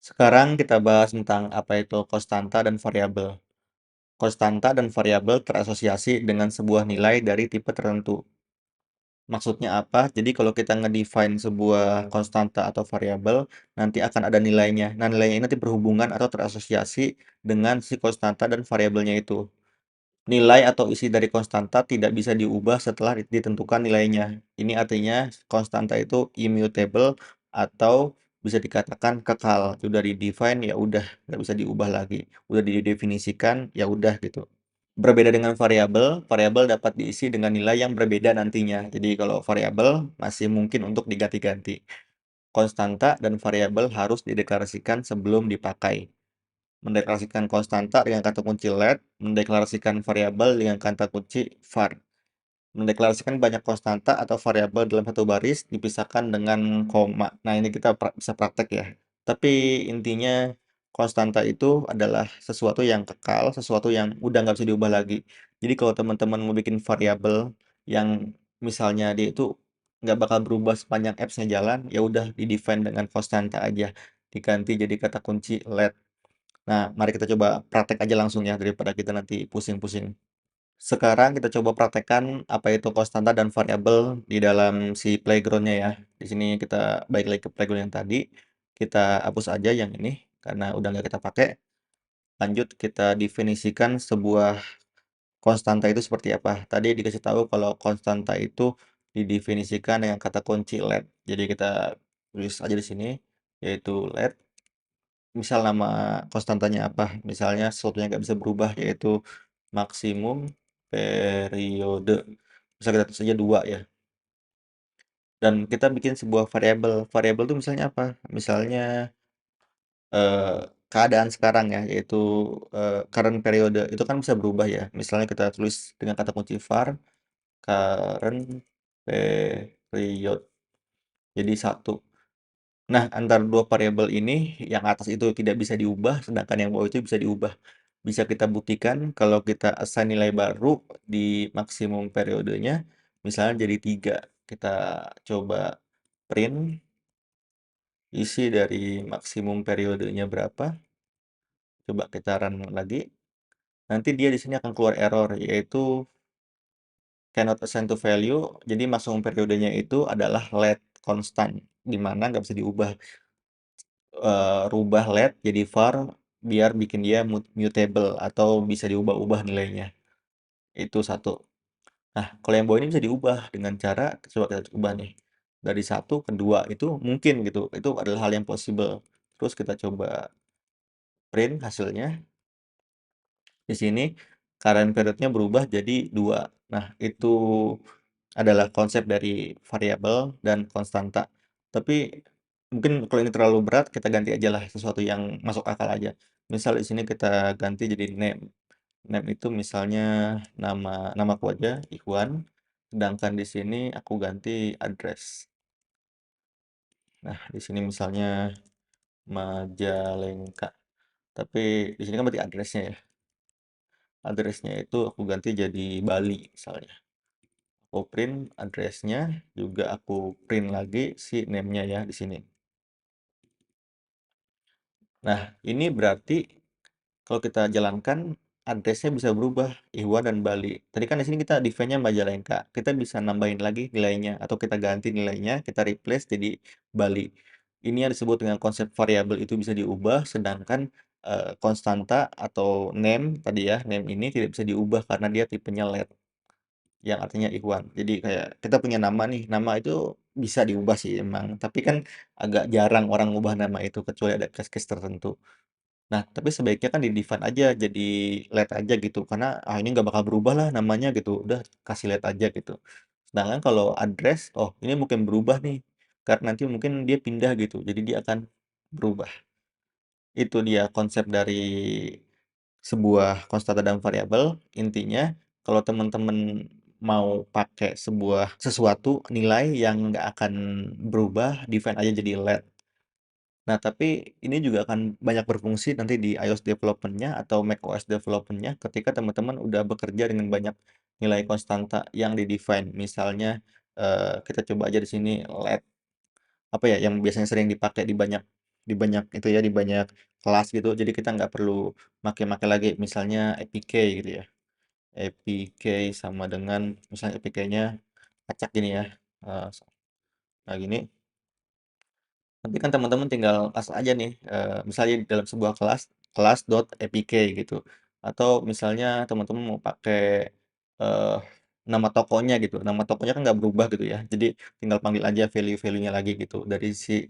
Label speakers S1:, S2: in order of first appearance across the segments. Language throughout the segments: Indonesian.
S1: Sekarang kita bahas tentang apa itu konstanta dan variabel. Konstanta dan variabel terasosiasi dengan sebuah nilai dari tipe tertentu. Maksudnya apa? Jadi kalau kita ngedefine sebuah konstanta atau variabel, nanti akan ada nilainya. Nah, nilainya ini nanti berhubungan atau terasosiasi dengan si konstanta dan variabelnya itu. Nilai atau isi dari konstanta tidak bisa diubah setelah ditentukan nilainya. Ini artinya konstanta itu immutable atau bisa dikatakan kekal. Sudah di-define ya udah, nggak bisa diubah lagi. Udah didefinisikan ya udah gitu. Berbeda dengan variabel, variabel dapat diisi dengan nilai yang berbeda nantinya. Jadi kalau variabel masih mungkin untuk diganti-ganti. Konstanta dan variabel harus dideklarasikan sebelum dipakai. Mendeklarasikan konstanta dengan kata kunci let, mendeklarasikan variabel dengan kata kunci var. Mendeklarasikan banyak konstanta atau variabel dalam satu baris dipisahkan dengan koma. Nah, ini kita bisa praktek ya. Tapi intinya konstanta itu adalah sesuatu yang kekal, sesuatu yang udah nggak bisa diubah lagi. Jadi kalau teman-teman mau bikin variabel yang misalnya dia itu nggak bakal berubah sepanjang apps-nya jalan, ya udah di-define dengan konstanta aja. Diganti jadi kata kunci let. Nah, mari kita coba praktek aja langsung ya daripada kita nanti pusing-pusing. Sekarang kita coba praktekkan apa itu konstanta dan variabel di dalam si playground-nya ya. Di sini kita balik lagi ke playground yang tadi. Kita hapus aja yang ini karena udah nggak kita pakai. Lanjut kita definisikan sebuah konstanta itu seperti apa. Tadi dikasih tahu kalau konstanta itu didefinisikan dengan kata kunci let. Jadi kita tulis aja di sini yaitu let. Misal nama konstantanya apa? Misalnya sesuatu yang nggak bisa berubah yaitu maksimum periode. Bisa kita tulis aja 2 ya. Dan kita bikin sebuah variabel. Variabel itu misalnya apa? Misalnya keadaan sekarang ya, yaitu current periode. Itu kan bisa berubah ya. Misalnya kita tulis dengan kata kunci var current period. Jadi 1. Nah, antara dua variabel ini, yang atas itu tidak bisa diubah, sedangkan yang bawah itu bisa diubah. Bisa kita buktikan kalau kita assign nilai baru di maksimum periodenya, misalnya jadi 3. Kita coba print isi dari maksimum periodenya berapa. Coba kita run lagi. Nanti dia di sini akan keluar error, yaitu cannot assign to value. Jadi maksimum periodenya itu adalah let constant, di mana nggak bisa diubah. Rubah let jadi var biar bikin dia mutable atau bisa diubah-ubah nilainya. Itu 1. Nah, kalau yang bawah ini bisa diubah dengan cara coba kita ubah nih. Dari 1 ke 2 itu mungkin gitu. Itu adalah hal yang possible. Terus kita coba print hasilnya. Di sini current period-nya berubah jadi 2. Nah, itu adalah konsep dari variabel dan konstanta. Tapi mungkin kalau ini terlalu berat, kita ganti aja lah sesuatu yang masuk akal aja. Misal di sini kita ganti jadi name. Name itu misalnya namaku aja, Ikhwan. Sedangkan di sini aku ganti address. Nah, di sini misalnya Majalengka. Tapi di sini kan berarti addressnya ya. Addressnya itu aku ganti jadi Bali misalnya. Aku print addressnya, juga aku print lagi si name-nya ya di sini. Nah, ini berarti kalau kita jalankan addressnya bisa berubah Ihwan dan Bali. Tadi kan di sini kita define-nya Majalengka. Kita bisa nambahin lagi nilainya atau kita ganti nilainya, kita replace jadi Bali. Ini yang disebut dengan konsep variabel itu bisa diubah, sedangkan konstanta atau name tadi ya, name ini tidak bisa diubah karena dia tipenya let, yang artinya Ikhwan. Jadi kayak kita punya nama nih, nama itu bisa diubah sih emang, tapi kan agak jarang orang ngubah nama itu kecuali ada case-case tertentu. Nah, tapi sebaiknya kan di-define aja jadi let aja gitu, karena ini nggak bakal berubah lah namanya gitu, udah kasih let aja gitu. Sedangkan kalau address, oh ini mungkin berubah nih, karena nanti mungkin dia pindah gitu, jadi dia akan berubah. Itu dia konsep dari sebuah konstanta dan variabel. Intinya kalau teman-teman mau pakai sesuatu nilai yang nggak akan berubah, define aja jadi let. Nah, tapi ini juga akan banyak berfungsi nanti di iOS development-nya atau macOS development-nya ketika teman-teman udah bekerja dengan banyak nilai konstanta yang di-define. Misalnya, kita coba aja di sini let, apa ya, yang biasanya sering dipakai di banyak di banyak itu ya, di banyak kelas gitu. Jadi kita nggak perlu make-make lagi misalnya APK gitu ya. APK sama dengan misalnya APK-nya acak gini ya. Eh, Nah, gini. Nanti kan teman-teman tinggal pasang aja nih, misalnya di dalam sebuah kelas, kelas.apk gitu. Atau misalnya teman-teman mau pakai eh, nama tokonya gitu. Nama tokonya kan nggak berubah gitu ya. Jadi tinggal panggil aja value-value-nya lagi gitu dari si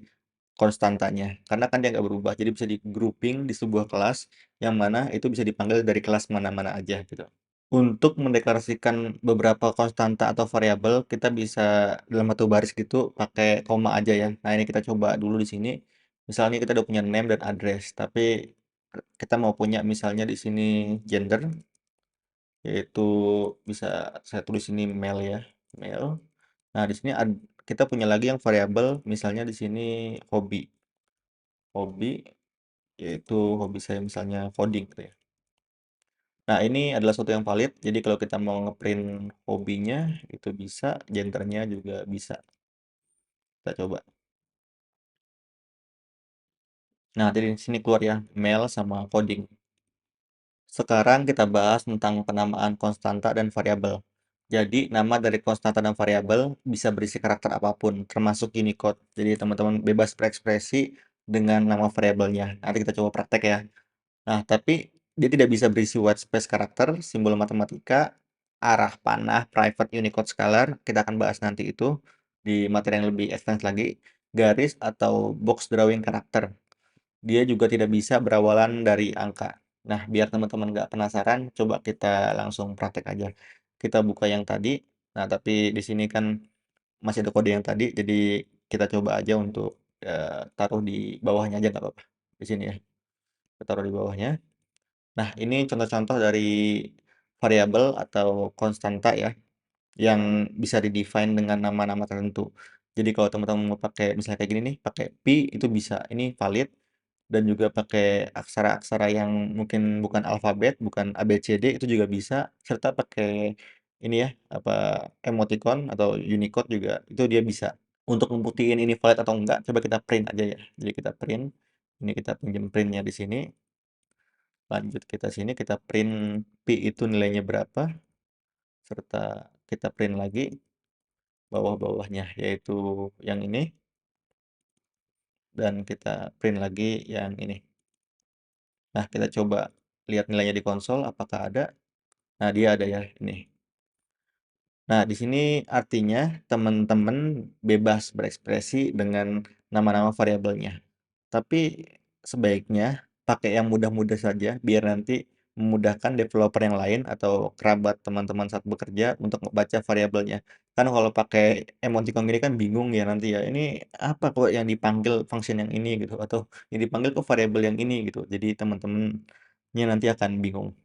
S1: konstantanya. Karena kan dia nggak berubah. Jadi bisa di grouping di sebuah kelas yang mana itu bisa dipanggil dari kelas mana-mana aja gitu. Untuk mendeklarasikan beberapa konstanta atau variabel, kita bisa dalam satu baris gitu pakai koma aja ya. Nah, ini kita coba dulu di sini. Misalnya kita udah punya name dan address, tapi kita mau punya misalnya di sini gender, yaitu bisa saya tulis ini male ya, male. Nah, di sini kita punya lagi yang variabel, misalnya di sini hobi, hobi, yaitu hobi saya misalnya coding gitu ya. Nah, ini adalah suatu yang valid. Jadi kalau kita mau ngeprint hobinya itu bisa, gendernya juga bisa. Kita coba. Nah, dari sini keluar ya, male sama coding. Sekarang kita bahas tentang penamaan konstanta dan variabel. Jadi, nama dari konstanta dan variabel bisa berisi karakter apapun, termasuk Unicode. Jadi, teman-teman bebas berekspresi dengan nama variabelnya. Nanti kita coba praktek ya. Nah, tapi dia tidak bisa berisi white space karakter, simbol matematika, arah panah, private Unicode scalar. Kita akan bahas nanti itu di materi yang lebih advance lagi. Garis atau box drawing karakter. Dia juga tidak bisa berawalan dari angka. Nah, biar teman-teman nggak penasaran, coba kita langsung praktek aja. Kita buka yang tadi. Nah, tapi di sini kan masih ada kode yang tadi, jadi kita coba aja untuk taruh di bawahnya aja nggak apa-apa. Di sini ya. Kita taruh di bawahnya. Nah, ini contoh-contoh dari variabel atau konstanta ya, yang bisa di-define dengan nama-nama tertentu. Jadi kalau teman-teman mau pakai misalnya kayak gini nih, pakai pi itu bisa. Ini valid dan juga pakai aksara-aksara yang mungkin bukan alfabet, bukan ABCD itu juga bisa, serta pakai ini ya, apa emoticon atau Unicode juga itu dia bisa. Untuk membuktiin ini valid atau enggak, coba kita print aja ya. Jadi kita print, ini kita pinjam printnya di sini. Lanjut kita sini, kita print Pi itu nilainya berapa, serta kita print lagi bawah-bawahnya, yaitu yang ini, dan kita print lagi yang ini. Nah, kita coba lihat nilainya di konsol, apakah ada. Nah, dia ada ya, ini. Nah, di sini artinya teman-teman bebas berekspresi dengan nama-nama variabelnya. Tapi sebaiknya pakai yang mudah-mudah saja biar nanti memudahkan developer yang lain atau kerabat teman-teman saat bekerja untuk membaca variabelnya. Kan kalau pakai emoticon gini kan bingung ya nanti ya. Ini apa kok yang dipanggil function yang ini gitu atau yang dipanggil kok variabel yang ini gitu. Jadi teman-temannya nanti akan bingung.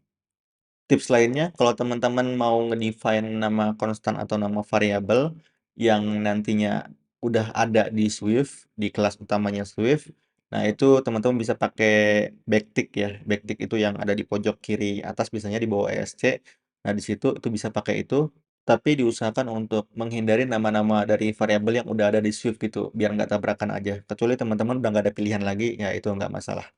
S1: Tips lainnya, kalau teman-teman mau nge-define nama konstan atau nama variabel yang nantinya udah ada di Swift, di kelas utamanya Swift, nah itu teman-teman bisa pakai backtick ya. Backtick itu yang ada di pojok kiri atas, biasanya di bawah ESC. Nah, di situ itu bisa pakai itu, tapi diusahakan untuk menghindari nama-nama dari variabel yang udah ada di Swift gitu, biar nggak tabrakan aja. Kecuali teman-teman udah nggak ada pilihan lagi, ya itu nggak masalah.